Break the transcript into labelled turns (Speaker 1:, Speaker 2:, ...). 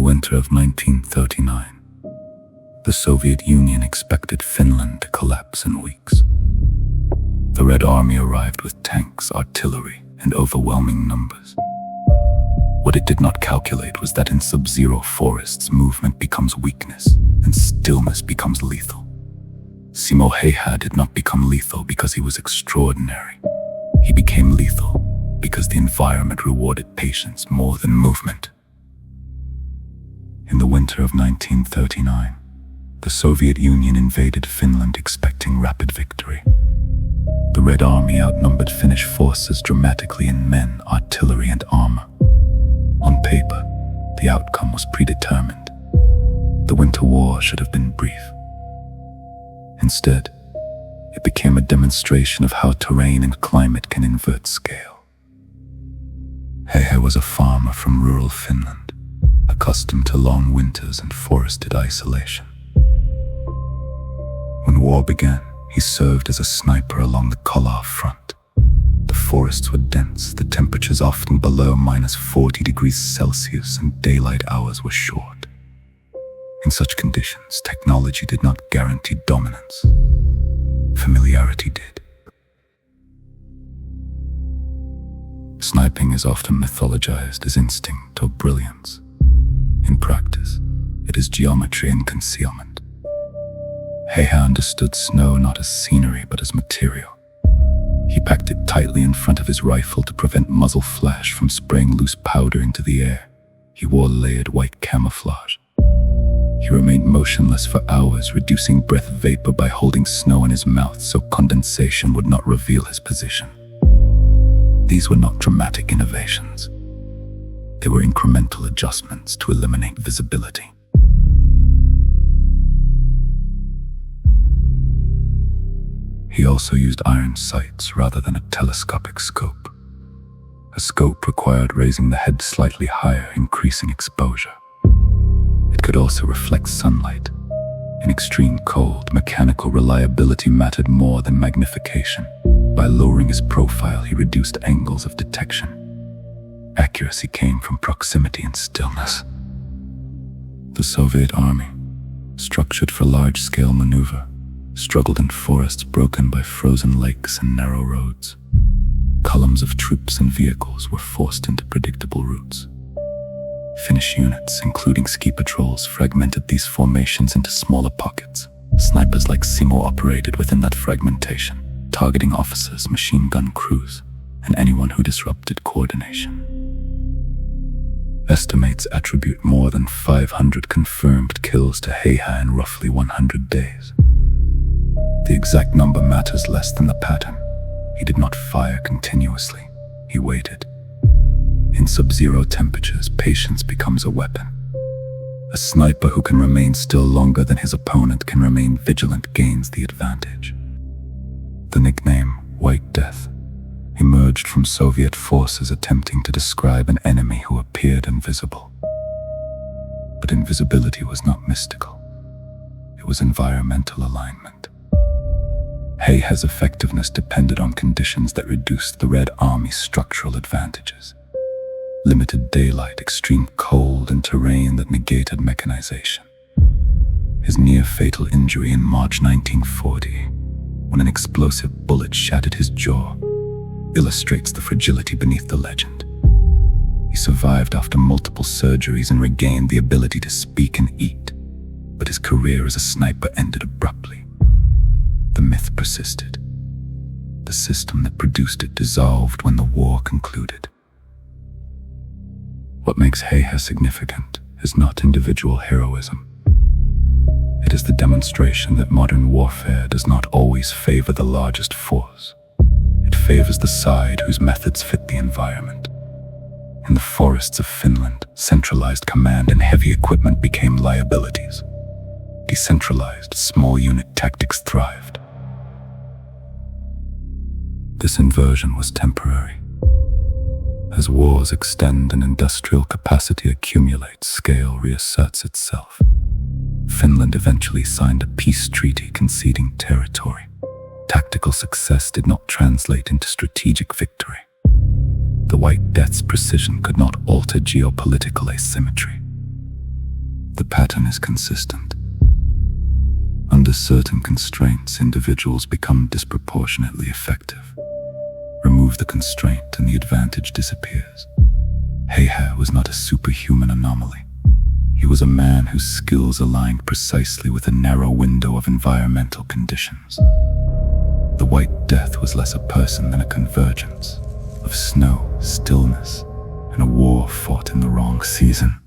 Speaker 1: winter of 1939, the Soviet Union expected Finland to collapse in weeks. The Red Army arrived with tanks, artillery, and overwhelming numbers. What it did not calculate was that in sub-zero forests, movement becomes weakness, and stillness becomes lethal. Simo Häyhä did not become lethal because he was extraordinary. He became lethal because the environment rewarded patience more than movement. In the winter of 1939, the Soviet Union invaded Finland expecting rapid victory. The Red Army outnumbered Finnish forces dramatically in men, artillery, and armor. On paper, the outcome was predetermined. The Winter War should have been brief. Instead, it became a demonstration of how terrain and climate can invert scale. Häyhä was a farmer from rural Finland, accustomed to long winters and forested isolation. When war began, he served as a sniper along the Kolar front. The forests were dense, the temperatures often below -40 degrees Celsius, and daylight hours were short. In such conditions, technology did not guarantee dominance. Familiarity did. Sniping is often mythologized as instinct or brilliance. In practice, it is geometry and concealment. Häyhä understood snow not as scenery but as material. He packed it tightly in front of his rifle to prevent muzzle flash from spraying loose powder into the air. He wore layered white camouflage. He remained motionless for hours, reducing breath vapor by holding snow in his mouth so condensation would not reveal his position. These were not dramatic innovations. They were incremental adjustments to eliminate visibility. He also used iron sights rather than a telescopic scope. A scope required raising the head slightly higher, increasing exposure. It could also reflect sunlight. In extreme cold, mechanical reliability mattered more than magnification. By lowering his profile, he reduced angles of detection. Accuracy came from proximity and stillness. The Soviet army, structured for large-scale maneuver, struggled in forests broken by frozen lakes and narrow roads. Columns of troops and vehicles were forced into predictable routes. Finnish units, including ski patrols, fragmented these formations into smaller pockets. Snipers like Simo operated within that fragmentation, targeting officers, machine gun crews, and anyone who disrupted coordination. Estimates attribute more than 500 confirmed kills to Häyhä in roughly 100 days. The exact number matters less than the pattern. He did not fire continuously. He waited. In sub-zero temperatures, patience becomes a weapon. A sniper who can remain still longer than his opponent can remain vigilant gains the advantage. The nickname, White Death, emerged from Soviet forces attempting to describe an enemy who appeared invisible. But invisibility was not mystical. It was environmental alignment. Häyhä's effectiveness depended on conditions that reduced the Red Army's structural advantages. Limited daylight, extreme cold, and terrain that negated mechanization. His near-fatal injury in March 1940, when an explosive bullet shattered his jaw, illustrates the fragility beneath the legend. He survived after multiple surgeries and regained the ability to speak and eat, but his career as a sniper ended abruptly. The myth persisted. The system that produced it dissolved when the war concluded. What makes Häyhä significant is not individual heroism. It is the demonstration that modern warfare does not always favor the largest force. It favors the side whose methods fit the environment. In the forests of Finland, centralized command and heavy equipment became liabilities. Decentralized, small unit tactics thrived. This inversion was temporary. As wars extend and industrial capacity accumulates, scale reasserts itself. Finland eventually signed a peace treaty conceding territory. Tactical success did not translate into strategic victory. The White Death's precision could not alter geopolitical asymmetry. The pattern is consistent. Under certain constraints, individuals become disproportionately effective. Remove the constraint and the advantage disappears. Heha was not a superhuman anomaly. He was a man whose skills aligned precisely with a narrow window of environmental conditions. The White Death was less a person than a convergence of snow, stillness, and a war fought in the wrong season.